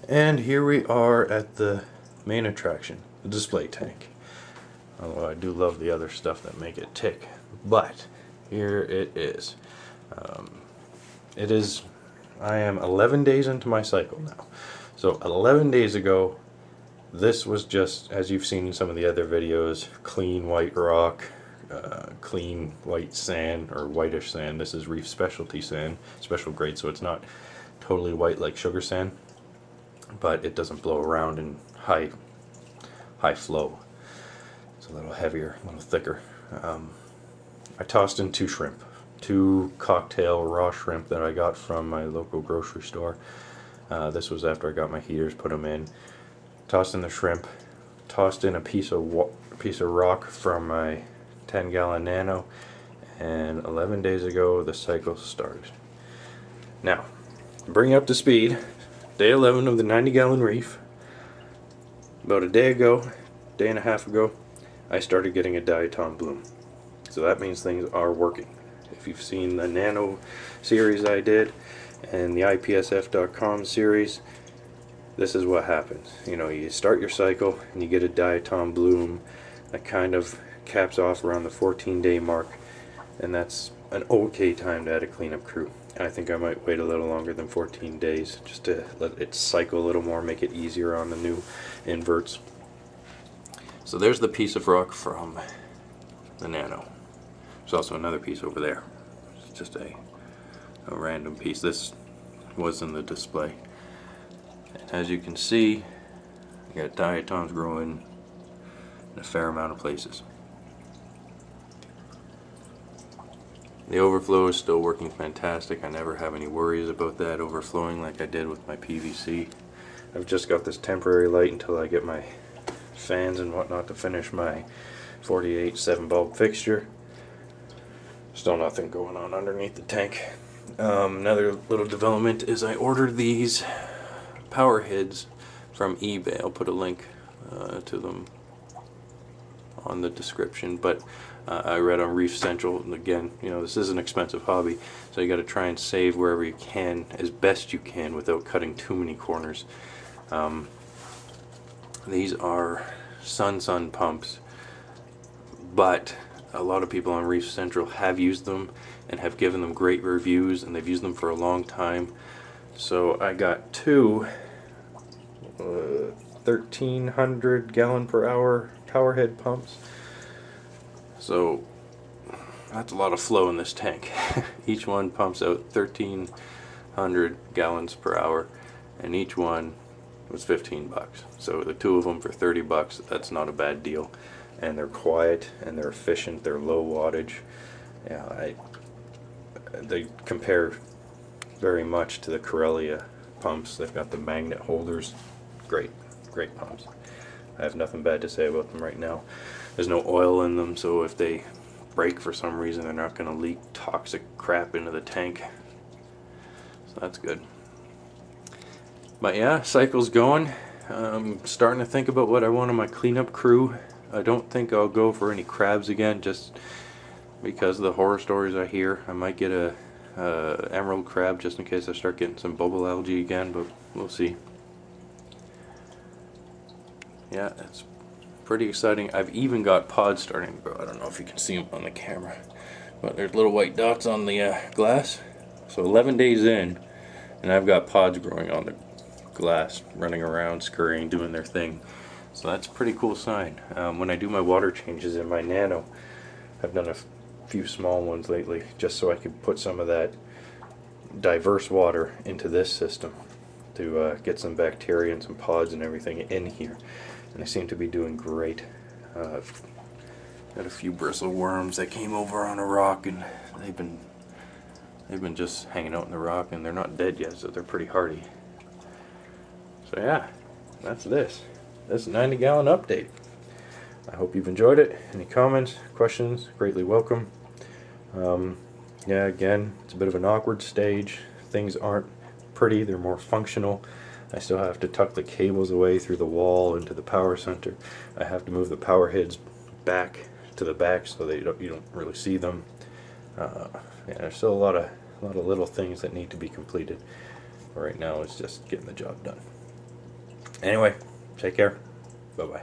And here we are at the main attraction, the display tank. Although I do love the other stuff that make it tick. But here it is. I am 11 days into my cycle now. So 11 days ago, this was just, as you've seen in some of the other videos, clean white rock, clean white sand, or whitish sand. This is Reef specialty sand, special grade, so it's not totally white like sugar sand, but it doesn't blow around in high flow. It's a little heavier, a little thicker. I tossed in 2 shrimp, 2 cocktail raw shrimp that I got from my local grocery store. This was after I got my heaters, put them in. Tossed in the shrimp, tossed in a piece of rock from my 10-gallon nano, and 11 days ago the cycle started. Now, bring up to speed, day 11 of the 90-gallon reef. About a day and a half ago, I started getting a diatom bloom. So that means things are working. If you've seen the nano series I did and the IPSF.com series, this is what happens. You know, you start your cycle and you get a diatom bloom that kind of caps off around the 14-day mark, and that's an okay time to add a cleanup crew. I think I might wait a little longer than 14 days just to let it cycle a little more, make it easier on the new inverts. So there's the piece of rock from the nano. There's also another piece over there. It's just a random piece. This was in the display. And as you can see, you got diatoms growing in a fair amount of places. The overflow is still working fantastic. I never have any worries about that overflowing like I did with my PVC. I've just got this temporary light until I get my fans and whatnot to finish my 48 7-bulb fixture. Still nothing going on underneath the tank. Another little development is I ordered these power heads from eBay. I'll put a link to them on the description, but I read on Reef Central, and again, you know, this is an expensive hobby, so you got to try and save wherever you can, as best you can, without cutting too many corners. These are sun pumps, but a lot of people on Reef Central have used them and have given them great reviews, and they've used them for a long time. So I got 2 1,300 gallon per hour power head pumps. So that's a lot of flow in this tank. Each one pumps out 1,300 gallons per hour, and each one was 15 bucks. So the 2 of them for 30 bucks, that's not a bad deal. And they're quiet and they're efficient, they're low wattage. Yeah, they compare very much to the Corellia pumps. They've got the magnet holders. Great pumps. I have nothing bad to say about them right now. There's no oil in them, so if they break for some reason, they're not going to leak toxic crap into the tank. So that's good. But yeah, cycle's going. I'm starting to think about what I want on my cleanup crew. I don't think I'll go for any crabs again, just because of the horror stories I hear. I might get a emerald crab just in case I start getting some bubble algae again, but we'll see. Yeah, it's pretty exciting. I've even got pods starting to grow. I don't know if you can see them on the camera, but there's little white dots on the glass. So 11 days in, and I've got pods growing on the glass, running around, scurrying, doing their thing. So that's a pretty cool sign. When I do my water changes in my nano, I've done a few small ones lately, just so I could put some of that diverse water into this system to get some bacteria and some pods and everything in here. And they seem to be doing great. I've got a few bristle worms that came over on a rock, and they've been just hanging out in the rock, and they're not dead yet, so they're pretty hardy. So yeah, that's this 90-gallon update. I hope you've enjoyed it. Any comments, questions, greatly welcome. Yeah, again, it's a bit of an awkward stage. Things aren't pretty, they're more functional. I still have to tuck the cables away through the wall into the power center. I have to move the power heads back to the back so that you don't really see them. Yeah, there's still a lot of little things that need to be completed. Right now it's just getting the job done. Anyway, take care. Bye-bye.